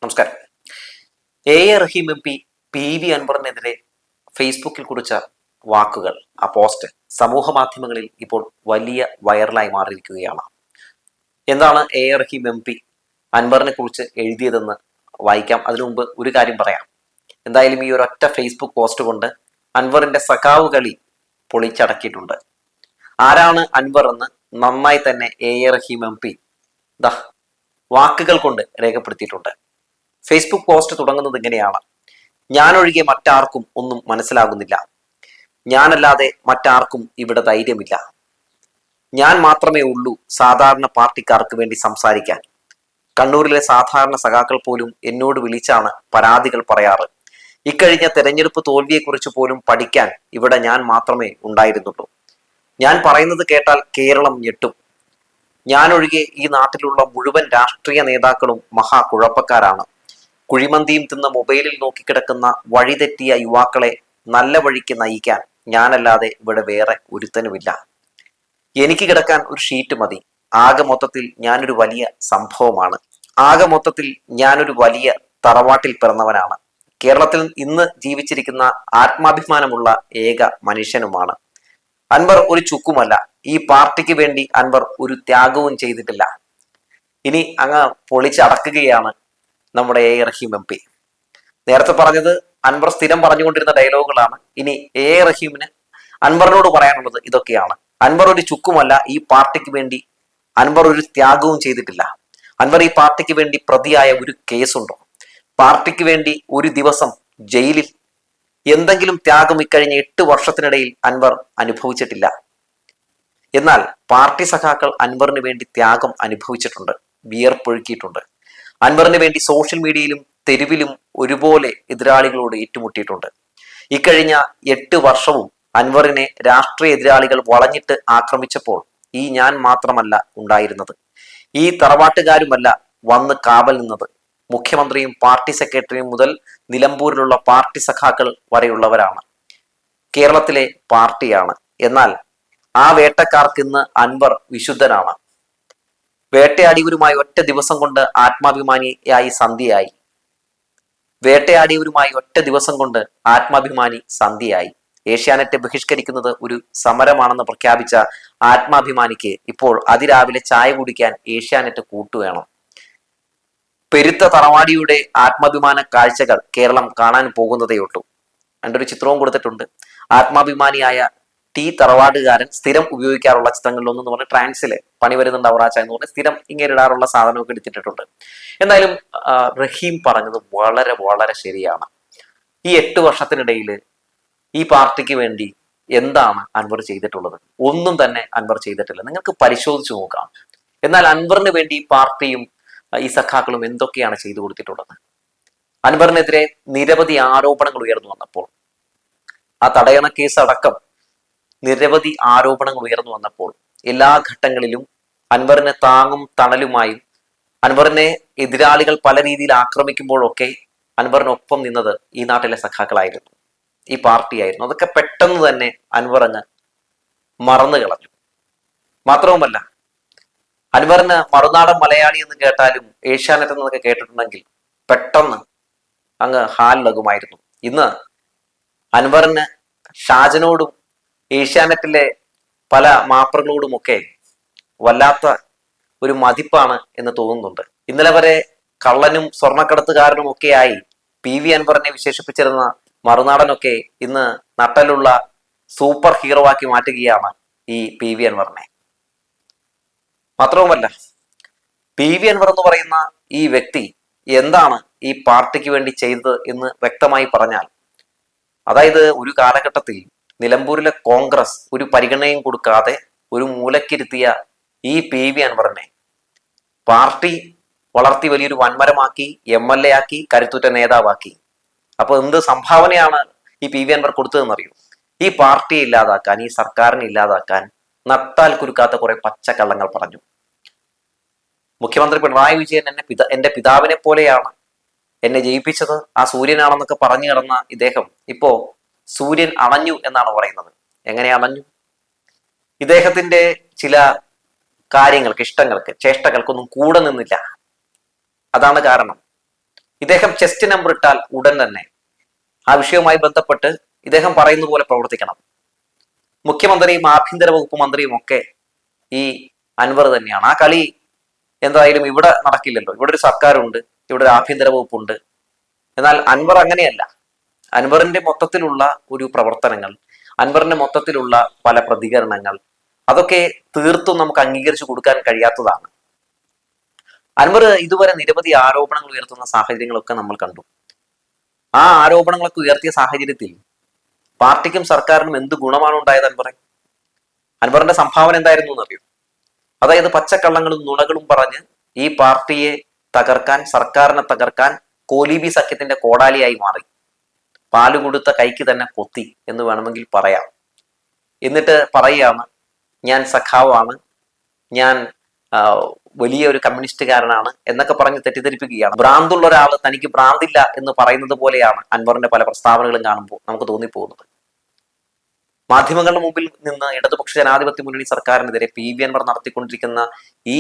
നമസ്കാരം. റഹീം M P PV അൻവറിനെതിരെ ഫേസ്ബുക്കിൽ കുറിച്ച വാക്കുകൾ, ആ പോസ്റ്റ് സമൂഹ മാധ്യമങ്ങളിൽ ഇപ്പോൾ വലിയ വൈറലായി മാറിയിരിക്കുകയാണ്. എന്താണ് റഹീം എം പി അൻവറിനെ കുറിച്ച് എഴുതിയതെന്ന് വായിക്കാം. അതിനു മുമ്പ് ഒരു കാര്യം പറയാം. എന്തായാലും ഈ ഒരൊറ്റ ഫേസ്ബുക്ക് പോസ്റ്റ് കൊണ്ട് അൻവറിന്റെ സഖാവ് കളി പൊളിച്ചടക്കിയിട്ടുണ്ട്. ആരാണ് അൻവർ എന്ന് നന്നായി തന്നെ റഹീം എം പി വാക്കുകൾ കൊണ്ട് രേഖപ്പെടുത്തിയിട്ടുണ്ട്. ഫേസ്ബുക്ക് പോസ്റ്റ് തുടങ്ങുന്നത് ഇങ്ങനെയാണ്: ഞാനൊഴികെ മറ്റാർക്കും ഒന്നും മനസ്സിലാകുന്നില്ല. ഞാനല്ലാതെ മറ്റാർക്കും ഇവിടെ ധൈര്യമില്ല. ഞാൻ മാത്രമേ ഉള്ളൂ സാധാരണ പാർട്ടിക്കാർക്ക് വേണ്ടി സംസാരിക്കാൻ. കണ്ണൂരിലെ സാധാരണ സഖാക്കൾ പോലും എന്നോട് വിളിച്ചാണ് പരാതികൾ പറയാറ്. ഇക്കഴിഞ്ഞ തെരഞ്ഞെടുപ്പ് തോൽവിയെക്കുറിച്ച് പോലും പഠിക്കാൻ ഇവിടെ ഞാൻ മാത്രമേ ഉണ്ടായിരുന്നുള്ളൂ. ഞാൻ പറയുന്നത് കേട്ടാൽ കേരളം ഞെട്ടും. ഞാനൊഴികെ ഈ നാട്ടിലുള്ള മുഴുവൻ രാഷ്ട്രീയ നേതാക്കളും മഹാ കുഴപ്പക്കാരാണ്. കുഴിമന്തിയും തിന്ന് മൊബൈലിൽ നോക്കിക്കിടക്കുന്ന വഴിതെറ്റിയ യുവാക്കളെ നല്ല വഴിക്ക് നയിക്കാൻ ഞാനല്ലാതെ ഇവിടെ വേറെ ഒരുത്തനുമില്ല. എനിക്ക് കിടക്കാൻ ഒരു ഷീറ്റ് മതി. ആകെ മൊത്തത്തിൽ ഞാനൊരു വലിയ സംഭവമാണ്. ആകെ മൊത്തത്തിൽ ഞാനൊരു വലിയ തറവാട്ടിൽ പിറന്നവനാണ്. കേരളത്തിൽ ഇന്ന് ജീവിച്ചിരിക്കുന്ന ആത്മാഭിമാനമുള്ള ഏക മനുഷ്യനുമാണ്. അൻവർ ഒരു ചുക്കുമല്ല. ഈ പാർട്ടിക്ക് വേണ്ടി അൻവർ ഒരു ത്യാഗവും ചെയ്തിട്ടില്ല. ഇനി അങ്ങ് പൊളിച്ചടക്കുകയാണ് നമ്മുടെ റഹീം എം പി. നേരത്തെ പറഞ്ഞത് അൻവർ സ്ഥിരം പറഞ്ഞുകൊണ്ടിരുന്ന ഡയലോഗുകളാണ്. ഇനി റഹീമിന് അൻവറിനോട് പറയാനുള്ളത് ഇതൊക്കെയാണ്. അൻവർ ഒരു ചുക്കുമല്ല. ഈ പാർട്ടിക്ക് വേണ്ടി അൻവർ ഒരു ത്യാഗവും ചെയ്തിട്ടില്ല. അൻവർ ഈ പാർട്ടിക്ക് വേണ്ടി പ്രതിയായ ഒരു കേസുണ്ടോ? പാർട്ടിക്ക് വേണ്ടി ഒരു ദിവസം ജയിലിൽ എന്തെങ്കിലും ത്യാഗം ഇക്കഴിഞ്ഞ 8 വർഷത്തിനിടയിൽ അൻവർ അനുഭവിച്ചിട്ടില്ല. എന്നാൽ പാർട്ടി സഖാക്കൾ അൻവറിന് വേണ്ടി ത്യാഗം അനുഭവിച്ചിട്ടുണ്ട്, വിയർപ്പൊഴുക്കിയിട്ടുണ്ട്. അൻവറിന് വേണ്ടി സോഷ്യൽ മീഡിയയിലും തെരുവിലും ഒരുപോലെ എതിരാളികളോട് ഏറ്റുമുട്ടിയിട്ടുണ്ട്. ഇക്കഴിഞ്ഞ 8 വർഷവും അൻവറിനെ രാഷ്ട്രീയ എതിരാളികൾ വളഞ്ഞിട്ട് ആക്രമിച്ചപ്പോൾ ഈ ഞാൻ മാത്രമല്ല ഉണ്ടായിരുന്നത്. ഈ തറവാട്ടുകാരുമല്ല വന്ന് കാവൽ നിന്നത്. മുഖ്യമന്ത്രിയും പാർട്ടി സെക്രട്ടറിയും മുതൽ നിലമ്പൂരിലുള്ള പാർട്ടി സഖാക്കൾ വരെയുള്ളവരാണ്. കേരളത്തിലെ പാർട്ടിയാണ്. എന്നാൽ ആ വേട്ടക്കാർക്ക് ഇന്ന് അൻവർ വിശുദ്ധനാണ്. വേട്ടയാടിയവരുമായി ഒറ്റ ദിവസം കൊണ്ട് ആത്മാഭിമാനിയായി സന്ധ്യയായി. വേട്ടയാടിയവരുമായി ഒറ്റ ദിവസം കൊണ്ട് ആത്മാഭിമാനി സന്ധ്യയായി. ഏഷ്യാനെറ്റ് ബഹിഷ്കരിക്കുന്നത് ഒരു സമരമാണെന്ന് പ്രഖ്യാപിച്ച ആത്മാഭിമാനിക്ക് ഇപ്പോൾ അതിരാവിലെ ചായ കുടിക്കാൻ ഏഷ്യാനെറ്റ് കൂട്ടുവേണം. പെരുത്ത തറവാടിയുടെ ആത്മാഭിമാന കാഴ്ചകൾ കേരളം കാണാൻ പോകുന്നതേയുള്ളൂ. എൻ്റെ ഒരു ചിത്രവും കൊടുത്തിട്ടുണ്ട്. ആത്മാഭിമാനിയായ തറവാടുകാരൻ സ്ഥിരം ഉപയോഗിക്കാറുള്ള ചിത്രങ്ങളിലൊന്നെന്ന് പറഞ്ഞ് ട്രാൻസില് പണി വരുന്നുണ്ട് അവറാച്ച എന്ന് പറഞ്ഞ് സ്ഥിരം ഇങ്ങേരിടാറുള്ള സാധനമൊക്കെ എടുത്തിട്ടിട്ടുണ്ട്. എന്തായാലും റഹീം പറഞ്ഞത് വളരെ വളരെ ശരിയാണ്. ഈ 8 വർഷത്തിനിടയിൽ ഈ പാർട്ടിക്ക് വേണ്ടി എന്താണ് അൻവർ ചെയ്തിട്ടുള്ളത്? ഒന്നും തന്നെ അൻവർ ചെയ്തിട്ടില്ല. നിങ്ങൾക്ക് പരിശോധിച്ചു നോക്കാം. എന്നാൽ അൻവറിന് വേണ്ടി പാർട്ടിയും ഈ സഖാക്കളും എന്തൊക്കെയാണ് ചെയ്തു കൊടുത്തിട്ടുള്ളത്? അൻവറിനെതിരെ നിരവധി ആരോപണങ്ങൾ ഉയർന്നു വന്നപ്പോൾ, ആ തടയണ കേസ് അടക്കം നിരവധി ആരോപണങ്ങൾ ഉയർന്നു വന്നപ്പോൾ എല്ലാ ഘട്ടങ്ങളിലും അൻവറിനെ താങ്ങും തണലുമായും അൻവറിനെ എതിരാളികൾ പല രീതിയിൽ ആക്രമിക്കുമ്പോഴൊക്കെ അൻവറിനൊപ്പം നിന്നത് ഈ നാട്ടിലെ സഖാക്കളായിരുന്നു, ഈ പാർട്ടിയായിരുന്നു. അതൊക്കെ പെട്ടെന്ന് തന്നെ അൻവർ അങ്ങ് മറന്നു കളഞ്ഞു. മാത്രവുമല്ല, അൻവറിന് മറുനാടൻ മലയാളി എന്ന് കേട്ടാലും ഏഷ്യാനെറ്റ് എന്നൊക്കെ കേട്ടിട്ടുണ്ടെങ്കിൽ പെട്ടെന്ന് അങ്ങ് ഹാലിളകുമായിരുന്നു. ഇന്ന് അൻവറിന് ഷാജനോടും ഏഷ്യാനെറ്റിലെ പല മാപ്രകളോടുമൊക്കെ വല്ലാത്ത ഒരു മതിപ്പാണ് എന്ന് തോന്നുന്നുണ്ട്. ഇന്നലെ വരെ കള്ളനും സ്വർണ്ണക്കടത്തുകാരനും ഒക്കെയായി PV അൻവറിനെ വിശേഷിപ്പിച്ചിരുന്ന മറുനാടനൊക്കെ ഇന്ന് നട്ടലുള്ള സൂപ്പർ ഹീറോ ആക്കി മാറ്റുകയാണ് ഈ PV അൻവറിനെ. മാത്രവുമല്ല, PV അൻവർ എന്ന് പറയുന്ന ഈ വ്യക്തി എന്താണ് ഈ പാർട്ടിക്ക് വേണ്ടി ചെയ്തത് എന്ന് വ്യക്തമായി പറഞ്ഞാൽ, അതായത് ഒരു കാലഘട്ടത്തിൽ നിലമ്പൂരിലെ കോൺഗ്രസ് ഒരു പരിഗണനയും കൊടുക്കാതെ ഒരു മൂലക്കിരുത്തിയ ഈ PV അൻവറിനെ പാർട്ടി വളർത്തി വലിയൊരു വൻമരമാക്കി, MLA ആക്കി, കരുത്തുറ്റ നേതാവാക്കി. അപ്പൊ എന്ത് സംഭാവനയാണ് ഈ PV അൻവർ കൊടുത്തതെന്നറിയോ? ഈ പാർട്ടിയെ ഇല്ലാതാക്കാൻ, ഈ സർക്കാരിനെ ഇല്ലാതാക്കാൻ നട്ടാൽ കുരുക്കാത്ത കുറെ പച്ചക്കള്ളങ്ങൾ പറഞ്ഞു. മുഖ്യമന്ത്രി പിണറായി വിജയൻ എന്റെ പിതാവിനെ പോലെയാണ്, എന്നെ ജയിപ്പിച്ചത് ആ സൂര്യനാണെന്നൊക്കെ പറഞ്ഞു കിടന്ന ഇദ്ദേഹം ഇപ്പോ സൂര്യൻ അണഞ്ഞു എന്നാണ് പറയുന്നത്. എങ്ങനെ അണഞ്ഞു? ഇദ്ദേഹത്തിന്റെ ചില കാര്യങ്ങൾക്ക്, ഇഷ്ടങ്ങൾക്ക്, ചേഷ്ടകൾക്കൊന്നും കൂടെ നിന്നില്ല. അതാണ് കാരണം. ഇദ്ദേഹം ചെസ്റ്റ് നമ്പർ ഇട്ടാൽ ഉടൻ തന്നെ ആ വിഷയവുമായി ബന്ധപ്പെട്ട് ഇദ്ദേഹം പറയുന്ന പോലെ പ്രവർത്തിക്കണം. മുഖ്യമന്ത്രിയും ആഭ്യന്തര വകുപ്പ് മന്ത്രിയും ഒക്കെ ഈ അൻവർ തന്നെയാണ്. ആ കളി എന്തായാലും ഇവിടെ നടക്കില്ലല്ലോ. ഇവിടെ ഒരു സർക്കാരുണ്ട്, ഇവിടെ ഒരു ആഭ്യന്തര വകുപ്പുണ്ട്. എന്നാൽ അൻവർ അങ്ങനെയല്ല. അൻവറിന്റെ മൊത്തത്തിലുള്ള ഒരു പ്രവർത്തനങ്ങൾ, അൻവറിന്റെ മൊത്തത്തിലുള്ള പല പ്രതികരണങ്ങൾ, അതൊക്കെ തീർത്തും നമുക്ക് അംഗീകരിച്ചു കൊടുക്കാൻ കഴിയാത്തതാണ്. അൻവർ ഇതുവരെ നിരവധി ആരോപണങ്ങൾ ഉയർത്തുന്ന സാഹചര്യങ്ങളൊക്കെ നമ്മൾ കണ്ടു. ആ ആരോപണങ്ങളൊക്കെ ഉയർത്തിയ സാഹചര്യത്തിൽ പാർട്ടിക്കും സർക്കാരിനും എന്ത് ഗുണമാണ് ഉണ്ടായത്? അൻവറിന്റെ സംഭാവന എന്തായിരുന്നു എന്നറിയോ? അതായത് പച്ചക്കള്ളങ്ങളും നുണകളും പറഞ്ഞ് ഈ പാർട്ടിയെ തകർക്കാൻ, സർക്കാരിനെ തകർക്കാൻ കോലീബി സഖ്യത്തിന്റെ കോടാലിയായി മാറി. പാല് കൊടുത്ത കൈക്ക് തന്നെ കൊത്തി എന്ന് വേണമെങ്കിൽ പറയാം. എന്നിട്ട് പറയുകയാണ്, ഞാൻ സഖാവാണ്, ഞാൻ വലിയ ഒരു കമ്മ്യൂണിസ്റ്റുകാരനാണ് എന്നൊക്കെ പറഞ്ഞ് തെറ്റിദ്ധരിപ്പിക്കുകയാണ്. ഭ്രാന്തുള്ള ഒരാൾ തനിക്ക് ഭ്രാന്തില്ല എന്ന് പറയുന്നത് പോലെയാണ് അൻവറിന്റെ പല പ്രസ്താവനകളും കാണുമ്പോൾ നമുക്ക് തോന്നിപ്പോകുന്നത്. മാധ്യമങ്ങളുടെ മുമ്പിൽ നിന്ന് ഇടതുപക്ഷ ജനാധിപത്യ മുന്നണി സർക്കാരിനെതിരെ PV അൻവർ നടത്തിക്കൊണ്ടിരിക്കുന്ന ഈ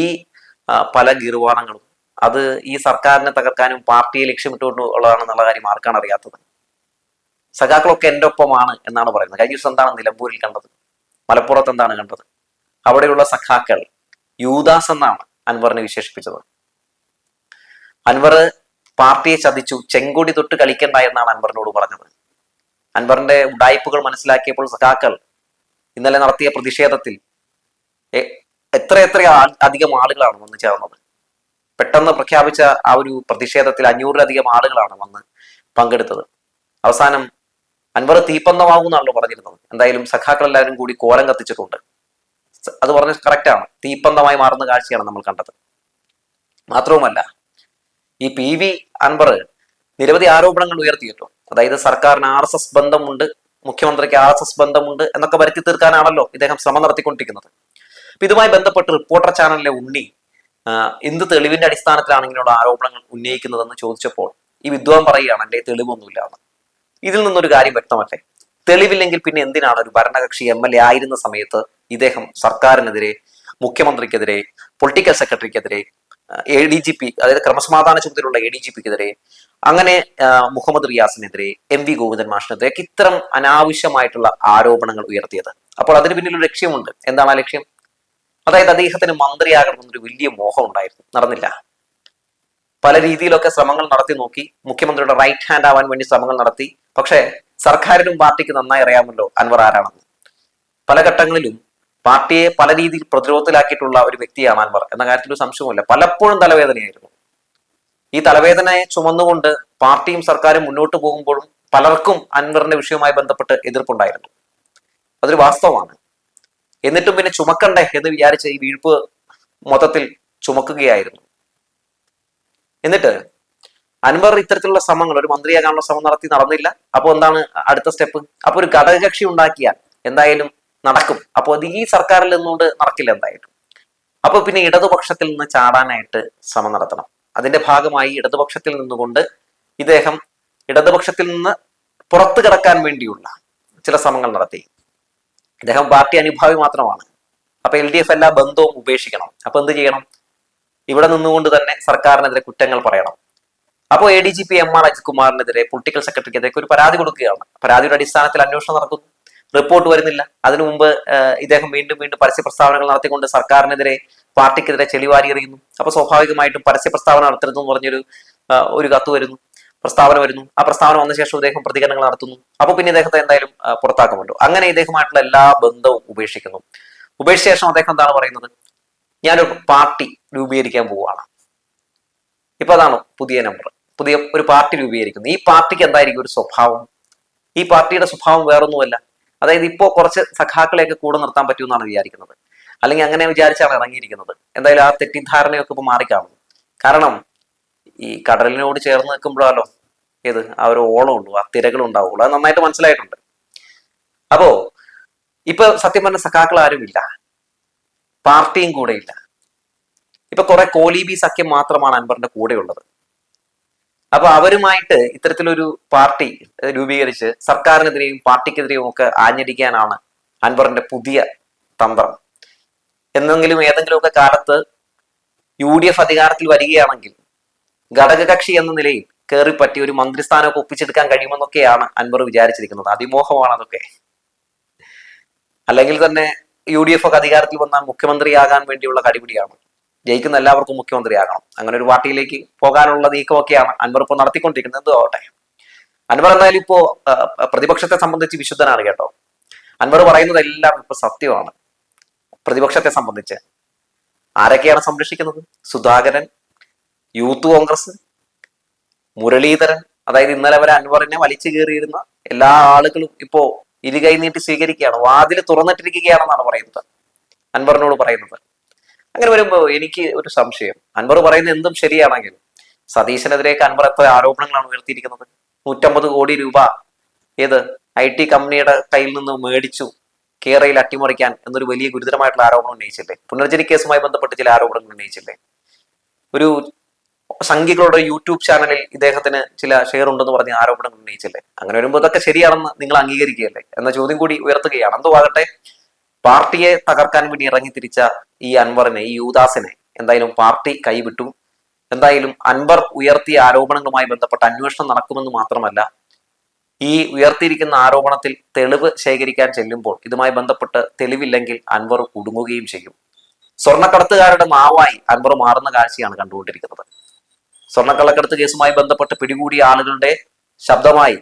പല ഗീർവാണങ്ങളും അത് ഈ സർക്കാരിനെ തകർക്കാനും പാർട്ടിയെ ലക്ഷ്യമിട്ടുകൊണ്ടുള്ളതാണെന്നുള്ള കാര്യം ആർക്കാണ് അറിയാത്തത്? സഖാക്കളൊക്കെ എൻ്റെ ഒപ്പമാണ് എന്നാണ് പറയുന്നത്. കഴിഞ്ഞ ദിവസം എന്താണ് നിലമ്പൂരിൽ കണ്ടത്? മലപ്പുറത്ത് എന്താണ് കണ്ടത്? അവിടെയുള്ള സഖാക്കൾ യൂദാസ് എന്നാണ് അൻവറിനെ വിശേഷിപ്പിച്ചത്. അൻവർ പാർട്ടിയെ ചതിച്ചു, ചെങ്കൊടി തൊട്ട് കളിക്കണ്ട എന്നാണ് അൻവറിനോട് പറഞ്ഞത്. അൻവറിന്റെ ഉഡായിപ്പുകൾ മനസ്സിലാക്കിയപ്പോൾ സഖാക്കൾ ഇന്നലെ നടത്തിയ പ്രതിഷേധത്തിൽ എത്ര അധികം ആളുകളാണ് വന്നു ചേർന്നത്. പെട്ടെന്ന് പ്രഖ്യാപിച്ച ആ ഒരു പ്രതിഷേധത്തിൽ 500-ലധികം ആളുകളാണ് വന്ന് പങ്കെടുത്തത്. അവസാനം അൻവർ തീപ്പന്തമാകുമെന്നാണല്ലോ പറഞ്ഞിരുന്നത്. എന്തായാലും സഖാക്കൾ എല്ലാവരും കൂടി കോലം കത്തിച്ചിട്ടുണ്ട്. അത് പറഞ്ഞത് കറക്റ്റാണ്. തീപ്പന്തമായി മാറുന്ന കാഴ്ചയാണ് നമ്മൾ കണ്ടത്. മാത്രവുമല്ല, ഈ PV അൻവർ നിരവധി ആരോപണങ്ങൾ ഉയർത്തിയിട്ടു. അതായത് സർക്കാരിന് RSS ബന്ധമുണ്ട്, മുഖ്യമന്ത്രിക്ക് RSS ബന്ധമുണ്ട് എന്നൊക്കെ വരുത്തി തീർക്കാനാണല്ലോ ഇദ്ദേഹം ശ്രമം നടത്തിക്കൊണ്ടിരിക്കുന്നത്. അപ്പൊ ഇതുമായി ബന്ധപ്പെട്ട് റിപ്പോർട്ടർ ചാനലിലെ ഉണ്ണി എന്ത് തെളിവിന്റെ അടിസ്ഥാനത്തിലാണ് ഇങ്ങനെയുള്ള ആരോപണങ്ങൾ ഉന്നയിക്കുന്നതെന്ന് ചോദിച്ചപ്പോൾ ഈ വിദ്വാൻ പറയുകയാണ്, എൻ്റെ തെളിവൊന്നുമില്ല എന്ന്. ഇതിൽ നിന്നൊരു കാര്യം വ്യക്തമല്ലേ? തെളിവില്ലെങ്കിൽ പിന്നെ എന്തിനാണ് ഒരു ഭരണകക്ഷി MLA ആയിരുന്ന സമയത്ത് ഇദ്ദേഹം സർക്കാരിനെതിരെ, മുഖ്യമന്ത്രിക്കെതിരെ, പൊളിറ്റിക്കൽ സെക്രട്ടറിക്കെതിരെ, ADGP അതായത് ക്രമസമാധാന ചുമതലയുള്ള ADGPക്കെതിരെ, അങ്ങനെ മുഹമ്മദ് റിയാസിനെതിരെ, MV ഗോവിന്ദൻ മാഷിനെതിരെ ഇത്തരം അനാവശ്യമായിട്ടുള്ള ആരോപണങ്ങൾ ഉയർത്തിയത്? അപ്പോൾ അതിന് പിന്നിൽ ഒരു ലക്ഷ്യമുണ്ട്. എന്താണ് ആ ലക്ഷ്യം? അതായത് അദ്ദേഹത്തിന് മന്ത്രിയാകണമെന്നൊരു വലിയ മോഹം ഉണ്ടായിരുന്നു, നടന്നില്ല. പല രീതിയിലൊക്കെ ശ്രമങ്ങൾ നടത്തി നോക്കി, മുഖ്യമന്ത്രിയുടെ റൈറ്റ് ഹാൻഡ് ആവാൻ വേണ്ടി ശ്രമങ്ങൾ നടത്തി. പക്ഷേ സർക്കാരിനും പാർട്ടിക്ക് നന്നായി അറിയാമല്ലോ അൻവർ ആരാണെന്ന്. പല ഘട്ടങ്ങളിലും പാർട്ടിയെ പല രീതിയിൽ പ്രതിരോധത്തിലാക്കിയിട്ടുള്ള ഒരു വ്യക്തിയാണ് അൻവർ എന്ന കാര്യത്തിൽ ഒരു സംശയവുമില്ല. പലപ്പോഴും തലവേദനയായിരുന്നു. ഈ തലവേദനയെ ചുമന്നുകൊണ്ട് പാർട്ടിയും സർക്കാരും മുന്നോട്ട് പോകുമ്പോഴും പലർക്കും അൻവറിന്റെ വിഷയവുമായി ബന്ധപ്പെട്ട് എതിർപ്പുണ്ടായിരുന്നു. അതൊരു വാസ്തവമാണ്. എന്നിട്ടും പിന്നെ ചുമക്കണ്ടേ എന്ന് വിചാരിച്ച ഈ വീഴ്പ്പ് മൊത്തത്തിൽ ചുമക്കുകയായിരുന്നു. എന്നിട്ട് അൻവർ ഇത്തരത്തിലുള്ള ശ്രമങ്ങൾ, ഒരു മന്ത്രിയാകാനുള്ള ശ്രമം നടന്നില്ല. അപ്പോൾ എന്താണ് അടുത്ത സ്റ്റെപ്പ്? അപ്പൊ ഒരു ഘടകകക്ഷി ഉണ്ടാക്കിയാൽ എന്തായാലും നടക്കും. അപ്പോൾ അത് ഈ സർക്കാരിൽ നിന്നുകൊണ്ട് നടക്കില്ല എന്തായാലും. അപ്പൊ പിന്നെ ഇടതുപക്ഷത്തിൽ നിന്ന് ചാടാനായിട്ട് ശ്രമം നടത്തണം. അതിന്റെ ഭാഗമായി ഇടതുപക്ഷത്തിൽ നിന്നുകൊണ്ട് ഇദ്ദേഹം ഇടതുപക്ഷത്തിൽ നിന്ന് പുറത്തു കിടക്കാൻ വേണ്ടിയുള്ള ചില ശ്രമങ്ങൾ നടത്തി. ഇദ്ദേഹം പാർട്ടി അനുഭാവി മാത്രമാണ്. അപ്പൊ LDF എല്ലാ ബന്ധവും ഉപേക്ഷിക്കണം. അപ്പൊ എന്ത് ചെയ്യണം? ഇവിടെ നിന്നുകൊണ്ട് തന്നെ സർക്കാരിനെതിരെ കുറ്റങ്ങൾ പറയണം. അപ്പോൾ ADGP MR അജിത് കുമാറിനെതിരെ, പൊളിറ്റിക്കൽ സെക്രട്ടറിക്കെതിരെ ഒരു പരാതി കൊടുക്കുകയാണ്. പരാതിയുടെ അടിസ്ഥാനത്തിൽ അന്വേഷണം നടക്കുന്നു. റിപ്പോർട്ട് വരുന്നില്ല. അതിനു മുമ്പ് ഇദ്ദേഹം വീണ്ടും പരസ്യ പ്രസ്താവനകൾ നടത്തിക്കൊണ്ട് സർക്കാരിനെതിരെ, പാർട്ടിക്കെതിരെ ചെളിവാരി എറിയുന്നു. അപ്പൊ സ്വാഭാവികമായിട്ടും പരസ്യ പ്രസ്താവന നടത്തരുതെന്ന് പറഞ്ഞൊരു കത്ത് വരുന്നു, പ്രസ്താവന വരുന്നു. ആ പ്രസ്താവന വന്ന ശേഷം ഇദ്ദേഹം പ്രതികരണങ്ങൾ നടത്തുന്നു. അപ്പൊ പിന്നെ ഇദ്ദേഹത്തെ എന്തായാലും പുറത്താക്കുമല്ലോ. അങ്ങനെ ഇദ്ദേഹമായിട്ടുള്ള എല്ലാ ബന്ധവും ഉപേക്ഷിക്കുന്നു. ഉപേക്ഷിച്ച ശേഷം അദ്ദേഹം എന്താണ് പറയുന്നത്? ഞാനൊരു പാർട്ടി രൂപീകരിക്കാൻ പോവുകയാണ്. ഇപ്പൊ അതാണ് പുതിയ നമ്പർ. പുതിയ ഒരു പാർട്ടി രൂപീകരിക്കുന്നു. ഈ പാർട്ടിക്ക് എന്തായിരിക്കും ഒരു സ്വഭാവം? ഈ പാർട്ടിയുടെ സ്വഭാവം വേറൊന്നുമല്ല. അതായത് ഇപ്പോ കുറച്ച് സഖാക്കളെയൊക്കെ കൂടെ നിർത്താൻ പറ്റുമെന്നാണ് വിചാരിക്കുന്നത്. അല്ലെങ്കിൽ അങ്ങനെ വിചാരിച്ചാണ് ഇറങ്ങിയിരിക്കുന്നത്. എന്തായാലും ആ തെറ്റിദ്ധാരണയൊക്കെ ഇപ്പൊ മാറിക്കാണുന്നു. കാരണം ഈ കടലിനോട് ചേർന്ന് നിൽക്കുമ്പോഴാലോ ആ ഒരു ഓളം ഉള്ളൂ, ആ തിരകൾ ഉണ്ടാവുള്ളൂ. അത് നന്നായിട്ട് മനസ്സിലായിട്ടുണ്ട്. അപ്പോ ഇപ്പൊ സത്യം പറഞ്ഞ സഖാക്കൾ ആരുമില്ല, പാർട്ടിയും കൂടെ ഇല്ല. ഇപ്പൊ കുറെ കോലീബി സഖ്യം മാത്രമാണ് അൻവറിന്റെ കൂടെ ഉള്ളത്. അപ്പൊ അവരുമായിട്ട് ഇത്തരത്തിലൊരു പാർട്ടി രൂപീകരിച്ച് സർക്കാരിനെതിരെയും പാർട്ടിക്കെതിരെയും ഒക്കെ ആഞ്ഞടിക്കാനാണ് അൻവറിന്റെ പുതിയ തന്ത്രം. ഏതെങ്കിലുമൊക്കെ കാലത്ത് UDF അധികാരത്തിൽ വരികയാണെങ്കിൽ ഘടകകക്ഷി എന്ന നിലയിൽ കയറിപ്പറ്റി ഒരു മന്ത്രിസ്ഥാനമൊക്കെ ഒപ്പിച്ചെടുക്കാൻ കഴിയുമെന്നൊക്കെയാണ് അൻവർ വിചാരിച്ചിരിക്കുന്നത്. അതിമോഹമാണ് അതൊക്കെ. അല്ലെങ്കിൽ തന്നെ UDF ഒക്കെ അധികാരത്തിൽ വന്നാൽ മുഖ്യമന്ത്രിയാകാൻ വേണ്ടിയുള്ള കടിപിടിയാണ്. ജയിക്കുന്ന എല്ലാവർക്കും മുഖ്യമന്ത്രിയാകണം. അങ്ങനെ ഒരു പാർട്ടിയിലേക്ക് പോകാനുള്ള നീക്കമൊക്കെയാണ് അൻവർ ഇപ്പോൾ നടത്തിക്കൊണ്ടിരിക്കുന്നത്. എന്തോ ആവട്ടെ, അൻവർ എന്തായാലും ഇപ്പോ പ്രതിപക്ഷത്തെ സംബന്ധിച്ച് വിശുദ്ധനാണ് കേട്ടോ. അൻവർ പറയുന്നതെല്ലാം ഇപ്പൊ സത്യമാണ്. പ്രതിപക്ഷത്തെ സംബന്ധിച്ച് ആരൊക്കെയാണ് സംരക്ഷിക്കുന്നത്? സുധാകരൻ, യൂത്ത് കോൺഗ്രസ്, മുരളീധരൻ, അതായത് ഇന്നലെ വരെ അൻവറിനെ വലിച്ചു കയറിയിരുന്ന എല്ലാ ആളുകളും ഇപ്പോ ഇരുകൈ നീട്ടി സ്വീകരിക്കുകയാണ്. വാതിൽ തുറന്നിട്ടിരിക്കുകയാണെന്നാണ് പറയുന്നത്, അൻവറിനോട് പറയുന്നത്. അങ്ങനെ വരുമ്പോ എനിക്ക് ഒരു സംശയം, അൻവർ പറയുന്നത് എന്തും ശരിയാണെങ്കിൽ സതീശനെതിരേക്ക് അൻവർ എത്ര ആരോപണങ്ങളാണ് ഉയർത്തിയിരിക്കുന്നത്? 150 കോടി രൂപ ഏത് IT കമ്പനിയുടെ കയ്യിൽ നിന്ന് മേടിച്ചു കേരളയിൽ അട്ടിമറിക്കാൻ എന്നൊരു വലിയ ഗുരുതരമായിട്ടുള്ള ആരോപണം ഉന്നയിച്ചില്ലേ? പുനർജനി കേസുമായി ബന്ധപ്പെട്ട് ചില ആരോപണങ്ങൾ ഉന്നയിച്ചില്ലേ? ഒരു സംഘികളുടെ യൂട്യൂബ് ചാനലിൽ ഇദ്ദേഹത്തിന് ചില ഷെയർ ഉണ്ടെന്ന് പറഞ്ഞ ആരോപണങ്ങൾ ഉന്നയിച്ചില്ലേ? അങ്ങനെ വരുമ്പോൾ ഇതൊക്കെ ശരിയാണെന്ന് നിങ്ങൾ അംഗീകരിക്കുകയല്ലേ എന്ന ചോദ്യം കൂടി ഉയർത്തുകയാണ്. എന്തോ ആകട്ടെ, പാർട്ടിയെ തകർക്കാൻ വേണ്ടി ഇറങ്ങിത്തിരിച്ച ഈ അൻവറിനെ, ഈ യൂദാസിനെ എന്തായാലും പാർട്ടി കൈവിട്ടു. എന്തായാലും അൻവർ ഉയർത്തിയ ആരോപണങ്ങളുമായി ബന്ധപ്പെട്ട അന്വേഷണം നടക്കുമെന്ന് മാത്രമല്ല, ഈ ഉയർത്തിയിരിക്കുന്ന ആരോപണത്തിൽ തെളിവ് ശേഖരിക്കാൻ ചെല്ലുമ്പോൾ ഇതുമായി ബന്ധപ്പെട്ട് തെളിവില്ലെങ്കിൽ അൻവർ കുടുങ്ങുകയും ചെയ്യും. സ്വർണ്ണക്കടത്തുകാരുടെ നാവായി അൻവർ മാറുന്ന കാഴ്ചയാണ് കണ്ടുകൊണ്ടിരിക്കുന്നത്. സ്വർണ്ണക്കള്ളക്കടത്ത് കേസുമായി ബന്ധപ്പെട്ട് പിടികൂടിയ ആളുകളുടെ ശബ്ദമായി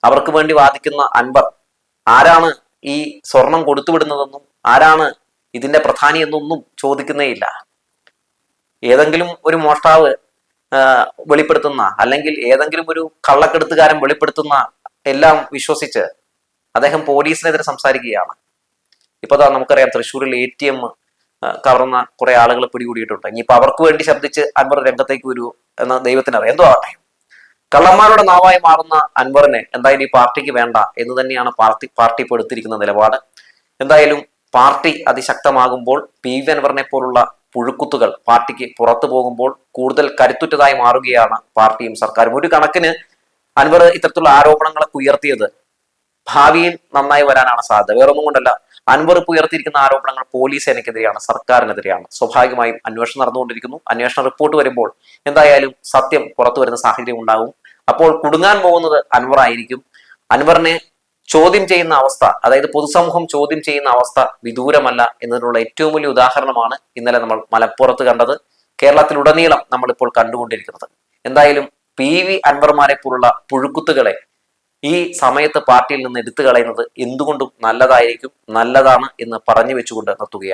അവർക്ക് വേണ്ടി വാദിക്കുന്ന അൻവർ ആരാണ് ഈ സ്വർണം കൊടുത്തുവിടുന്നതെന്നും ആരാണ് ഇതിന്റെ പ്രധാനി എന്നൊന്നും ചോദിക്കുന്നേയില്ല. ഏതെങ്കിലും ഒരു മോഷ്ടാവ് വെളിപ്പെടുത്തുന്ന, അല്ലെങ്കിൽ ഏതെങ്കിലും ഒരു കള്ളക്കെടുത്തുകാരൻ വെളിപ്പെടുത്തുന്ന എല്ലാം വിശ്വസിച്ച് അദ്ദേഹം പോലീസിനെതിരെ സംസാരിക്കുകയാണ്. ഇപ്പൊ നമുക്കറിയാം, തൃശ്ശൂരിൽ ATM കവർന്ന കുറെ ആളുകൾ പിടികൂടിയിട്ടുണ്ട്. ഇനിയിപ്പൊ അവർക്ക് വേണ്ടി ശബ്ദിച്ച് അൻവർ രംഗത്തേക്ക് വരൂ എന്ന് ദൈവത്തിനറിയാം. എന്തോ ആവട്ടെ, കള്ളന്മാരുടെ നാവായി മാറുന്ന അൻവറിനെ എന്തായാലും ഈ പാർട്ടിക്ക് വേണ്ട എന്ന് തന്നെയാണ് പാർട്ടി ഇപ്പോൾ എടുത്തിരിക്കുന്ന നിലപാട്. എന്തായാലും പാർട്ടി അതിശക്തമാകുമ്പോൾ PV അൻവറിനെ പോലുള്ള പുഴുക്കുത്തുകൾ പാർട്ടിക്ക് പുറത്തു പോകുമ്പോൾ കൂടുതൽ കരുത്തുറ്റതായി മാറുകയാണ് പാർട്ടിയും സർക്കാരും. ഒരു കണക്കിന് അൻവർ ഇത്തരത്തിലുള്ള ആരോപണങ്ങളൊക്കെ ഉയർത്തിയത് ഭാവിയിൽ നന്നായി വരാനാണ് സാധ്യത. വേറൊന്നും കൊണ്ടല്ല, അൻവർ ഇപ്പോൾ ഉയർത്തിയിരിക്കുന്ന ആരോപണങ്ങൾ പോലീസ് സേനയ്ക്കെതിരെയാണ്, സർക്കാരിനെതിരെയാണ്. സ്വാഭാവികമായും അന്വേഷണം നടന്നുകൊണ്ടിരിക്കുന്നു. അന്വേഷണ റിപ്പോർട്ട് വരുമ്പോൾ എന്തായാലും സത്യം പുറത്തു വരുന്ന സാഹചര്യം ഉണ്ടാകും. അപ്പോൾ കുടുങ്ങാൻ പോകുന്നത് അൻവർ ആയിരിക്കും. അൻവറിനെ ചോദ്യം ചെയ്യുന്ന അവസ്ഥ, അതായത് പൊതുസമൂഹം ചോദ്യം ചെയ്യുന്ന അവസ്ഥ വിദൂരമല്ല എന്നതിനുള്ള ഏറ്റവും വലിയ ഉദാഹരണമാണ് ഇന്നലെ നമ്മൾ മലപ്പുറത്ത് കണ്ടത്, കേരളത്തിലുടനീളം നമ്മളിപ്പോൾ കണ്ടുകൊണ്ടിരിക്കുന്നത്. എന്തായാലും PV അൻവർമാരെ പോലുള്ള പുഴുക്കുത്തുകളെ ഈ സമയത്ത് പാർട്ടിയിൽ നിന്ന് എടുത്തു കളയുന്നത് എന്തുകൊണ്ടും നല്ലതായിരിക്കും, നല്ലതാണ് എന്ന് പറഞ്ഞു വെച്ചുകൊണ്ട് നിർത്തുകയാണ്.